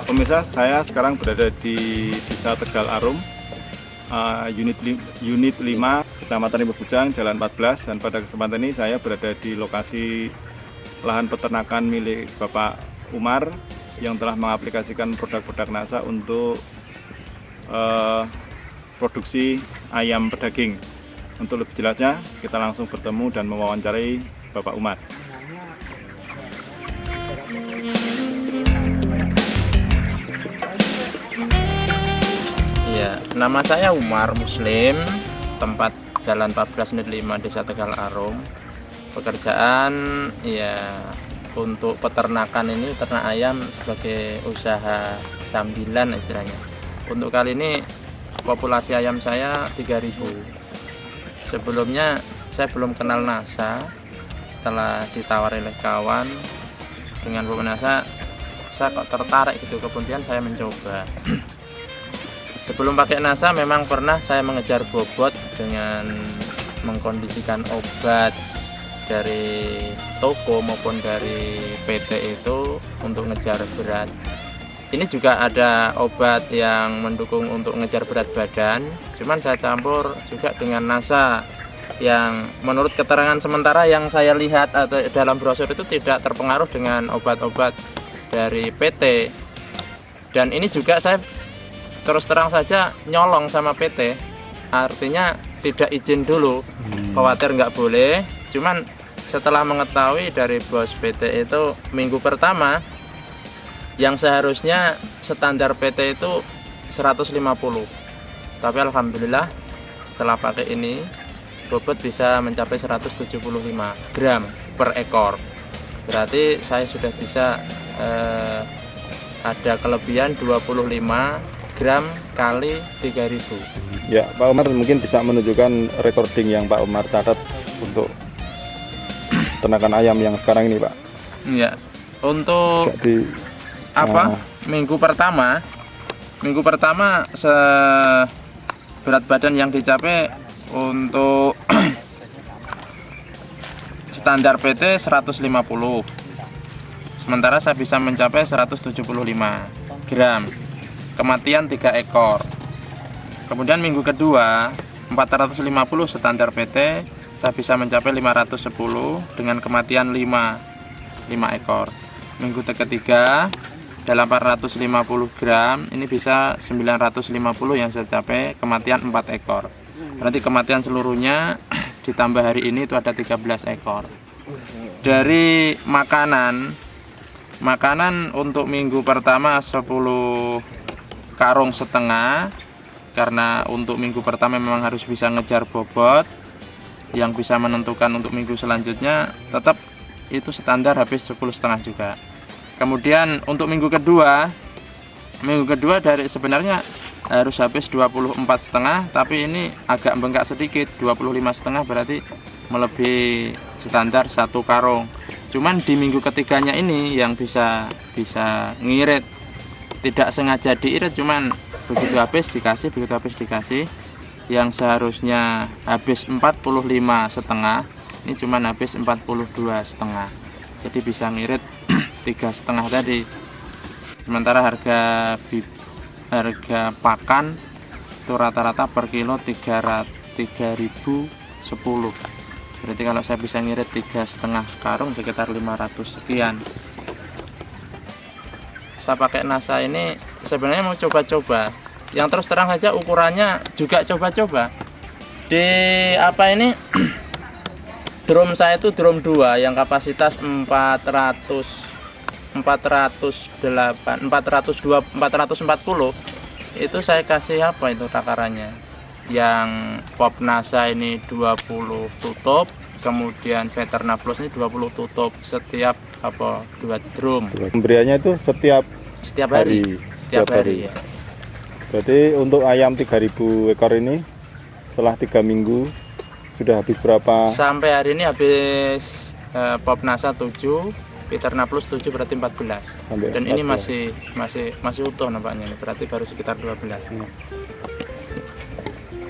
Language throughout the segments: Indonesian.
Pemirsa, saya sekarang berada di Desa Tegal Arum, unit 5, Kecamatan Limah Bujang, Jalan 14. Dan pada kesempatan ini saya berada di lokasi lahan peternakan milik Bapak Umar yang telah mengaplikasikan produk-produk NASA untuk produksi ayam pedaging. Untuk lebih jelasnya, kita langsung bertemu dan mewawancarai Bapak Umar. Ya, nama saya Umar Muslim, tempat Jalan 14 unit 5 Desa Tegal Arum. Pekerjaan ya untuk peternakan ini, ternak ayam sebagai usaha sambilan istilahnya. Untuk kali ini populasi ayam saya 3.000. Sebelumnya saya belum kenal NASA. Setelah ditawari oleh kawan dengan pemain NASA, saya kok tertarik gitu, kemudian saya mencoba. Sebelum pakai NASA memang pernah saya mengejar bobot dengan mengkondisikan obat dari toko maupun dari PT itu untuk ngejar berat. Ini juga ada obat yang mendukung untuk ngejar berat badan, cuman saya campur juga dengan NASA yang menurut keterangan sementara yang saya lihat atau dalam brosur itu tidak terpengaruh dengan obat-obat dari PT. Dan ini juga saya terus terang saja nyolong sama PT, artinya tidak izin dulu, khawatir nggak boleh. Cuman setelah mengetahui dari bos PT itu minggu pertama yang seharusnya standar PT itu 150, tapi alhamdulillah setelah pakai ini bobot bisa mencapai 175 gram per ekor. Berarti saya sudah bisa ada kelebihan 25 gram kali 3.000. Ya, Pak Umar mungkin bisa menunjukkan recording yang Pak Umar catat untuk peternakan ayam yang sekarang ini, Pak. Ya, untuk minggu pertama berat badan yang dicapai untuk standar PT 150, sementara saya bisa mencapai 175 gram. Kematian 3 ekor. Kemudian minggu kedua 450 standar PT, saya bisa mencapai 510 dengan kematian 5 ekor. Minggu ketiga 850 gram, ini bisa 950 yang saya capai, kematian 4 ekor. Berarti kematian seluruhnya ditambah hari ini itu ada 13 ekor. Dari makanan untuk minggu pertama 10 karung setengah, karena untuk minggu pertama memang harus bisa ngejar bobot yang bisa menentukan untuk minggu selanjutnya, tetap itu standar habis 10,5 juga. Kemudian untuk minggu kedua dari sebenarnya harus habis 24,5, tapi ini agak bengkak sedikit, 25,5, berarti melebihi standar 1 karung. Cuman di minggu ketiganya ini yang bisa ngirit, tidak sengaja diirit, cuman begitu habis dikasih, yang seharusnya habis 45,5, ini cuman habis 42,5, jadi bisa ngirit 3,5 tadi. Sementara harga pakan itu rata-rata per kilo 3.010. Berarti kalau saya bisa ngirit 3,5 karung sekitar 500 sekian. Saya pakai NASA ini sebenarnya mau coba-coba. Yang terus terang saja ukurannya juga coba-coba. Di drum saya itu drum 2 yang kapasitas 440. Itu saya kasih itu takarannya. Yang pop NASA ini 20 tutup, kemudian Veterna Plus ini 20 tutup setiap 2 drum. Pemberiannya itu setiap hari. Ya. Berarti untuk ayam 3.000 ekor ini setelah 3 minggu sudah habis berapa? Sampai hari ini habis pop NASA 7, Veterna Plus 7, berarti 14. Dan 14. Ini masih utuh nampaknya, berarti baru sekitar 12.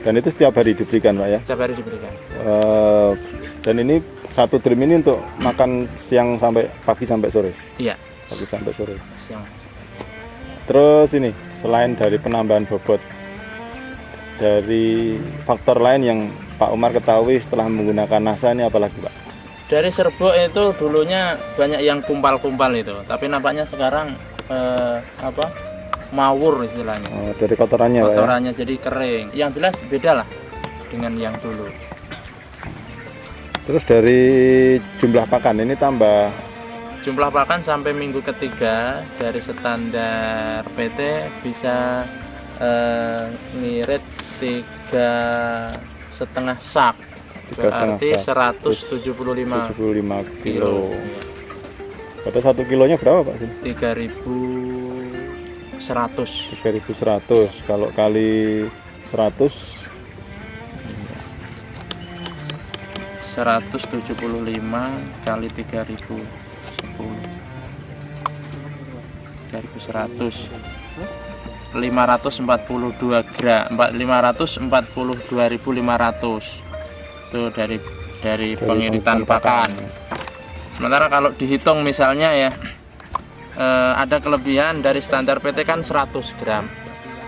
Dan itu setiap hari diberikan, Pak ya? Setiap hari diberikan. Dan ini satu drum ini untuk makan siang sampai pagi sampai sore? Iya. Pagi sampai sore. Siang. Terus ini selain dari penambahan bobot, dari faktor lain yang Pak Umar ketahui setelah menggunakan NASA ini apalagi Pak? Dari serbuk itu dulunya banyak yang kumpal-kumpal itu, tapi nampaknya sekarang mawur istilahnya. Oh, dari kotorannya Pak ya? Kotorannya jadi kering. Yang jelas beda lah dengan yang dulu. Terus dari jumlah pakan ini tambah Jumlah pakan sampai minggu ketiga dari standar PT bisa ngirit 3,5 sak. Berarti 175 kilo. Pada 1 kilonya berapa Pak? 3.100. 3.100. Kalau kali 100 175 kali 3.000 10 3.100 542 gram 542.500 itu dari pengiritan pakan. Sementara kalau dihitung misalnya ya ada kelebihan dari standar PT kan 100 gram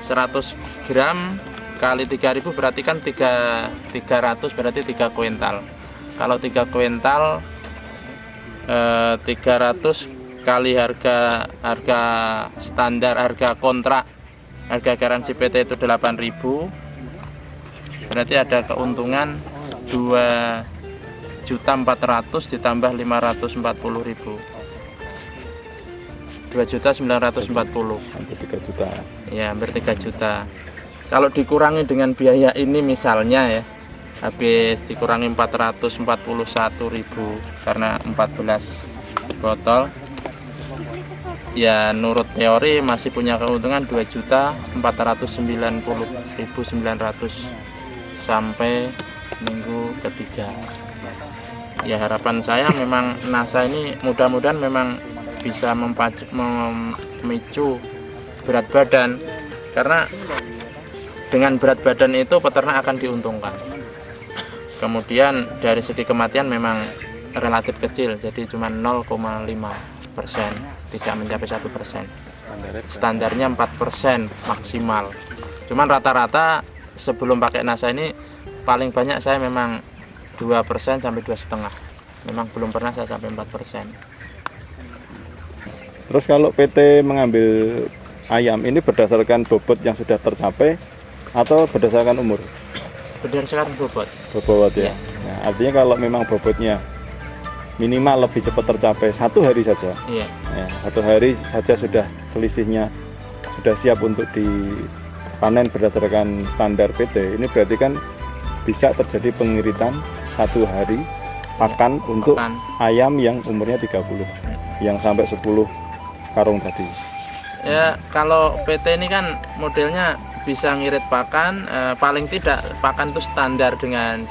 100 gram kali 3.000 berarti kan 300 berarti 3 kuintal. Kalau 3 kuintal 300 kali harga standar, harga kontrak, harga garansi PT itu 8.000, berarti ada keuntungan 2.400.000 ditambah 540.000, 2.940.000, hampir 3 juta. ya hampir 3 juta. Kalau dikurangi dengan biaya ini misalnya ya habis dikurangi 441.000 karena 14 botol, ya menurut teori masih punya keuntungan 2.490.900 sampai minggu ketiga. Ya harapan saya memang NASA ini mudah-mudahan memang bisa memicu berat badan, karena dengan berat badan itu peternak akan diuntungkan. Kemudian dari segi kematian memang relatif kecil, jadi cuma 0,5%, tidak mencapai 1%. Standarnya 4% maksimal. Cuman rata-rata sebelum pakai NASA ini paling banyak saya memang 2% sampai 2,5%. Memang belum pernah saya sampai 4%. Terus kalau PT mengambil ayam ini berdasarkan bobot yang sudah tercapai atau berdasarkan umur? Berdasarkan bobot. Bobot ya. Nah, artinya kalau memang bobotnya minimal lebih cepat tercapai 1 hari saja. Iya. Ya, 1 hari saja sudah selisihnya sudah siap untuk dipanen berdasarkan standar PT. Ini berarti kan bisa terjadi pengiritan 1 hari pakan untuk ayam yang umurnya 30, yang sampai 10 karung tadi. Ya kalau PT ini kan modelnya bisa ngirit pakan, paling tidak pakan itu standar dengan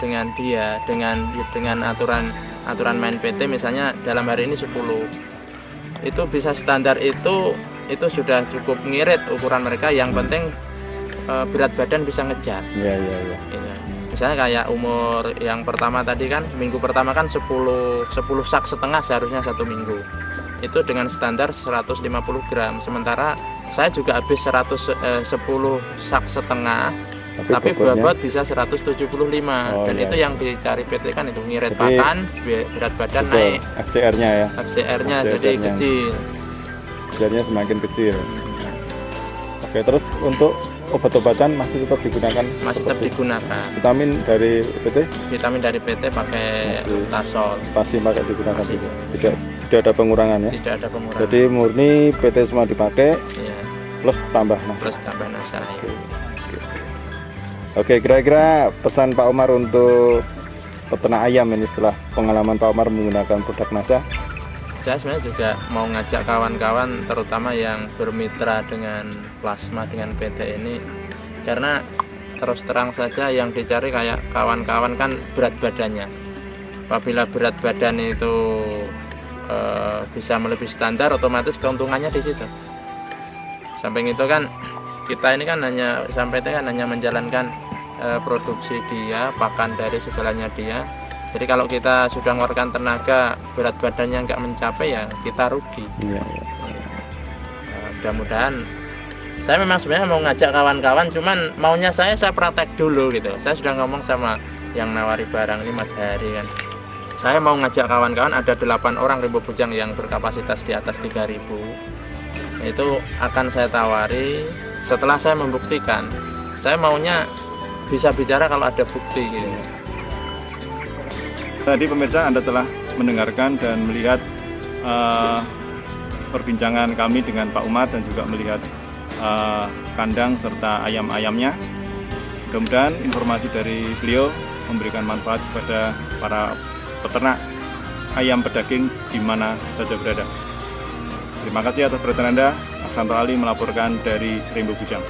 aturan main PT, misalnya dalam hari ini 10 itu bisa standar, itu sudah cukup ngirit ukuran mereka. Yang penting berat badan bisa ngejar. Iya. Misalnya kayak umur yang pertama tadi kan, minggu pertama kan 10 sak setengah seharusnya 1 minggu, itu dengan standar 150 gram. Sementara saya juga habis 10 sak setengah, tapi bobot bisa 175. Dan itu yang dicari PT kan, itu ngirit pakan, berat badan naik, FCR-nya ya. FCR-nya jadi kecil. FCR-nya semakin kecil. Oke, terus untuk obat-obatan masih tetap digunakan? Masih tetap digunakan. Vitamin dari PT? Vitamin dari PT pakai Tasol. Pasti pakai digunakan juga. Tidak ada pengurangan ya? Tidak ada pengurangan. Jadi murni PT semua dipakai, ya, plus tambah NASA. Plus tambah NASA. Oke, kira-kira pesan Pak Umar untuk peternak ayam ini setelah pengalaman Pak Umar menggunakan produk NASA? Saya sebenarnya juga mau ngajak kawan-kawan, terutama yang bermitra dengan plasma, dengan PT ini, karena terus terang saja yang dicari kayak kawan-kawan kan berat badannya. Apabila berat badan itu bisa melebihi standar, otomatis keuntungannya di situ. Samping itu kan kita ini kan hanya sampai kan hanya menjalankan produksi dia, pakan dari segalanya dia. Jadi kalau kita sudah mengeluarkan tenaga, berat badannya nggak mencapai, ya kita rugi. Iya. Mudah-mudahan Saya memang sebenarnya mau ngajak kawan-kawan, cuman maunya saya praktek dulu gitu. Saya sudah ngomong sama yang nawari barang ini, Mas Hari kan. Saya mau ngajak kawan-kawan, ada 8 orang Rimbo Bujang yang berkapasitas di atas 3.000. Itu akan saya tawari setelah saya membuktikan. Saya maunya bisa bicara kalau ada bukti gitu. Tadi pemirsa, Anda telah mendengarkan dan melihat perbincangan kami dengan Pak Umar dan juga melihat kandang serta ayam-ayamnya. Mudah-mudahan informasi dari beliau memberikan manfaat kepada para peternak ayam pedaging di mana saja berada. Terima kasih atas perhatian Anda. Aksanto Ali melaporkan dari Rimbo Bujang.